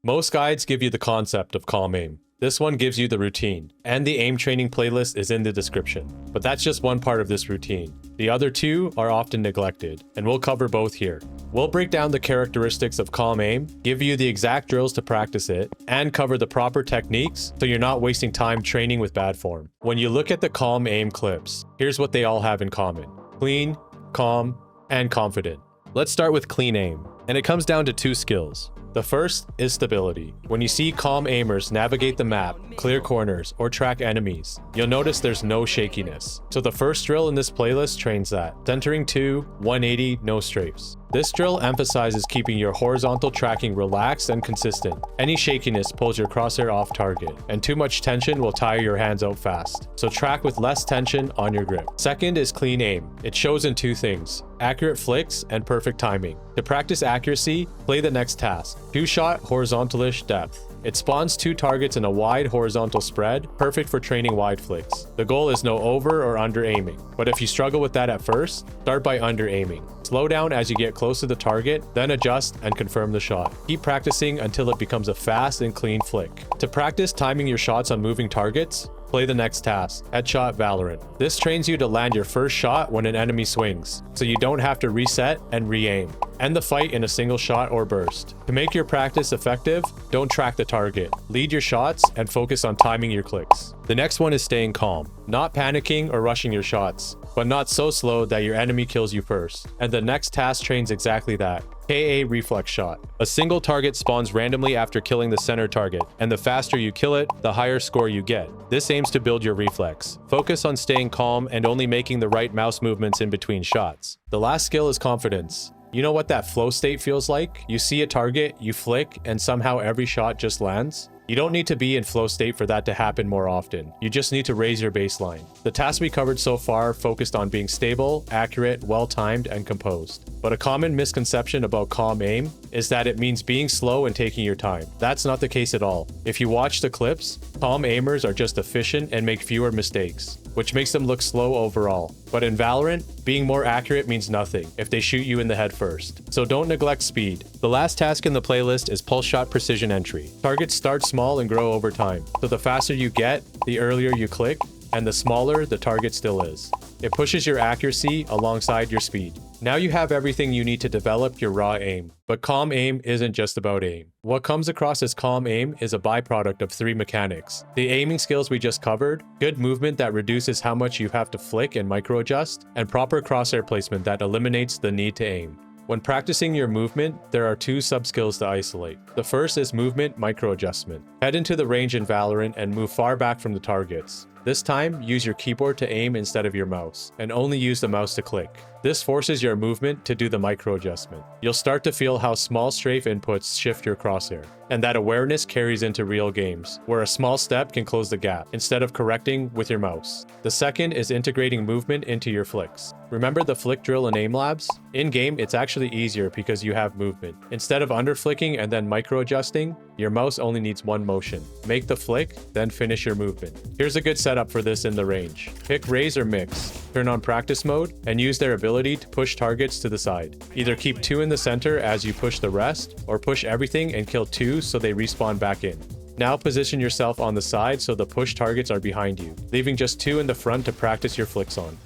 Most guides give you the concept of calm aim. This one gives you the routine, and the aim training playlist is in the description. But that's just one part of this routine. The other two are often neglected, and we'll cover both here. We'll break down the characteristics of calm aim, give you the exact drills to practice it, and cover the proper techniques so you're not wasting time training with bad form. When you look at the calm aim clips, here's what they all have in common: clean, calm, and confident. Let's start with clean aim, and it comes down to two skills. The first is stability. When you see calm aimers navigate the map, clear corners, or track enemies, you'll notice there's no shakiness. So the first drill in this playlist trains that. Centering 2, 180, no strafes. This drill emphasizes keeping your horizontal tracking relaxed and consistent. Any shakiness pulls your crosshair off target, and too much tension will tire your hands out fast. So track with less tension on your grip. Second is clean aim. It shows in two things: accurate flicks and perfect timing. To practice accuracy, play the next task: 2-shot horizontalish depth. It spawns 2 targets in a wide horizontal spread, perfect for training wide flicks. The goal is no over or under aiming, but if you struggle with that at first, start by under aiming. Slow down as you get close to the target, then adjust and confirm the shot. Keep practicing until it becomes a fast and clean flick. To practice timing your shots on moving targets, play the next task: Headshot Valorant. This trains you to land your first shot when an enemy swings, so you don't have to reset and re-aim. End the fight in a single shot or burst. To make your practice effective, don't track the target. Lead your shots and focus on timing your clicks. The next one is staying calm. Not panicking or rushing your shots, but not so slow that your enemy kills you first. And the next task trains exactly that: KA Reflex shot. A single target spawns randomly after killing the center target, and the faster you kill it, the higher score you get. This aims to build your reflex. Focus on staying calm and only making the right mouse movements in between shots. The last skill is confidence. You know what that flow state feels like? You see a target, you flick, and somehow every shot just lands? You don't need to be in flow state for that to happen more often. You just need to raise your baseline. The tasks we covered so far focused on being stable, accurate, well-timed, and composed. But a common misconception about calm aim is that it means being slow and taking your time. That's not the case at all. If you watch the clips, calm aimers are just efficient and make fewer mistakes, which makes them look slow overall. But in Valorant, being more accurate means nothing if they shoot you in the head first. So don't neglect speed. The last task in the playlist is pulse shot precision entry. Targets start small and grow over time. So the faster you get, the earlier you click, and the smaller the target still is. It pushes your accuracy alongside your speed. Now you have everything you need to develop your raw aim. But calm aim isn't just about aim. What comes across as calm aim is a byproduct of 3 mechanics: the aiming skills we just covered, good movement that reduces how much you have to flick and micro adjust, and proper crosshair placement that eliminates the need to aim. When practicing your movement, there are 2 sub-skills to isolate. The first is movement micro-adjustment. Head into the range in Valorant and move far back from the targets. This time, use your keyboard to aim instead of your mouse, and only use the mouse to click. This forces your movement to do the micro-adjustment. You'll start to feel how small strafe inputs shift your crosshair, and that awareness carries into real games, where a small step can close the gap, instead of correcting with your mouse. The second is integrating movement into your flicks. Remember the flick drill in Aimlabs? In-game, it's actually easier because you have movement. Instead of under-flicking and then micro-adjusting, your mouse only needs one motion. Make the flick, then finish your movement. Here's a good setup for this in the range. Pick raise or mix. Turn on practice mode, and use their ability to push targets to the side. Either keep 2 in the center as you push the rest, or push everything and kill 2 so they respawn back in. Now position yourself on the side so the push targets are behind you, leaving just 2 in the front to practice your flicks on.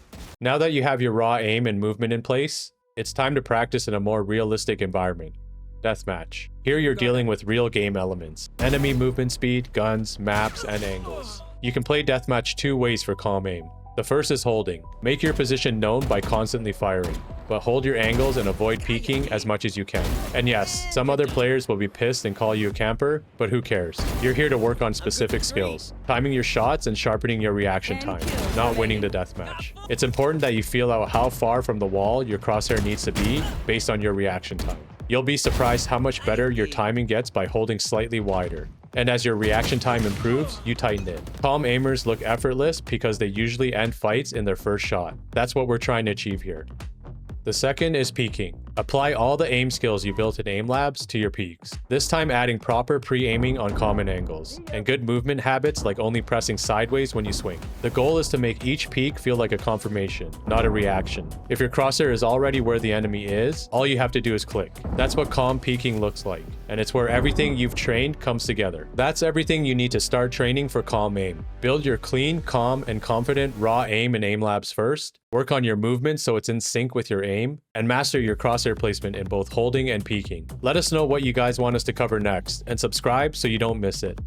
Now that you have your raw aim and movement in place, it's time to practice in a more realistic environment. Deathmatch. Here you're dealing with real game elements: enemy movement speed, guns, maps, and angles. You can play Deathmatch 2 ways for calm aim. The first is holding. Make your position known by constantly firing, but hold your angles and avoid peeking as much as you can. And yes, some other players will be pissed and call you a camper, but who cares? You're here to work on specific skills, timing your shots and sharpening your reaction time, not winning the deathmatch. It's important that you feel out how far from the wall your crosshair needs to be based on your reaction time. You'll be surprised how much better your timing gets by holding slightly wider. And as your reaction time improves, you tighten it. Calm aimers look effortless because they usually end fights in their first shot. That's what we're trying to achieve here. The second is peeking. Apply all the aim skills you built in Aimlabs to your peaks. This time adding proper pre-aiming on common angles, and good movement habits like only pressing sideways when you swing. The goal is to make each peek feel like a confirmation, not a reaction. If your crosshair is already where the enemy is, all you have to do is click. That's what calm peeking looks like. and it's where everything you've trained comes together. That's everything you need to start training for calm aim. Build your clean, calm, and confident raw aim in Aimlabs first. Work on your movement so it's in sync with your aim, and master your crosshair placement in both holding and peeking. Let us know what you guys want us to cover next, and subscribe so you don't miss it.